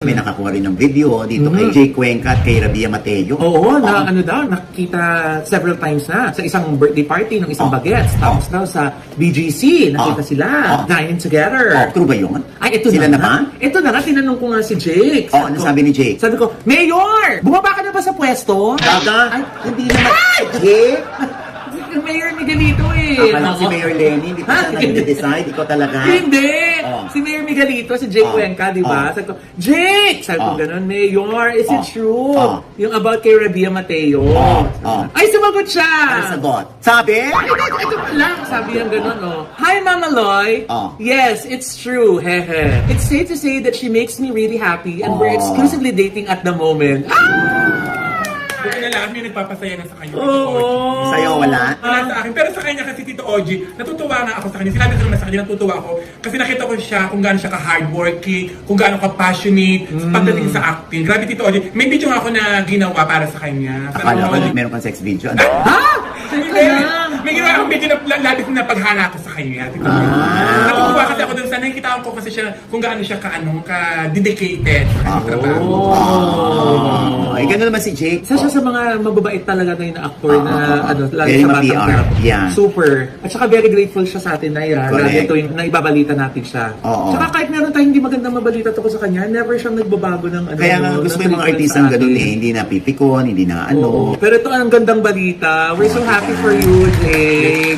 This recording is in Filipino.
May nakakuha rin ng video dito kay Jay Cuenca at kay Rabia Mateo. Oo, na ano daw, nakita several times na sa isang birthday party ng isang bagets. Tapos daw sa BGC, nakita sila, dining together. True ba yun? Ay, ito Sila na na ba? Ito na nga, tinanong ko nga si Jake. Ano sabi ni Jake? Sabi ko, Mayor! Bumaba ka na ba sa pwesto? Gaga? Ay, Hindi naman. Jake? Mayor Miguelito eh. Akala ko si Mayor Lenny, hindi ko na nag-decide, ikaw talaga. Hindi! Oh. Si Mayor Miguelito, si Jake Cuenca, di ba? Sabi ko, Jake! Sabi ko ganun, Mayor, is it true? Yung about kay Rabia Mateo. Ay, sumagot siya! Ano sagot? Sabi? Ito pa lang, sabi yung ganun, oh. Hi, Mama Loy. Yes, it's true, hehe. It's safe to say that she makes me really happy and we're exclusively dating at the moment. Buti na lang, may nagpapasaya na sa kanya. Oo. Sa'yo wala? Wala sa akin. Pero sa kanya kasi Tito Oji, natutuwa nga ako sa kanya. Sinabi ko naman sa kanya, natutuwa ako. Kasi nakita ko siya kung gaano siya ka-hardworking, kung gaano ka-passionate pagdating sa acting. Grabe Tito Oji. May video nga ako na ginawa para sa kanya. Akala ko meron kang sex video. Ha? Hindi. May ginawa akong video na labis na paghala ko sa kanya. Tito Oji. Natutuwa kasi ako dun sa nakikita ko kasi siya kung gaano siya ka-dedicated sa kanyang trabaho. Ay, gano'n naman si Jake. Isa siya sa mga mababait talaga ngayon na actor na ano, lalo Very sa Batang ma-PR. Quiapo. Yeah. Super. At saka very grateful siya sa atin, Naira. Correct. Lagi tuwing naibabalita natin siya. Oo. Tsaka kahit meron tayong hindi magandang mabalita tungkol sa kanya, never siyang nagbabago ng ano. Kaya nga gusto ko yung mga treatment artistang sa gano'n atin. eh, hindi na pipikon, hindi na ano. Oo. Pero ito ang gandang balita. We're so happy for you, Jake.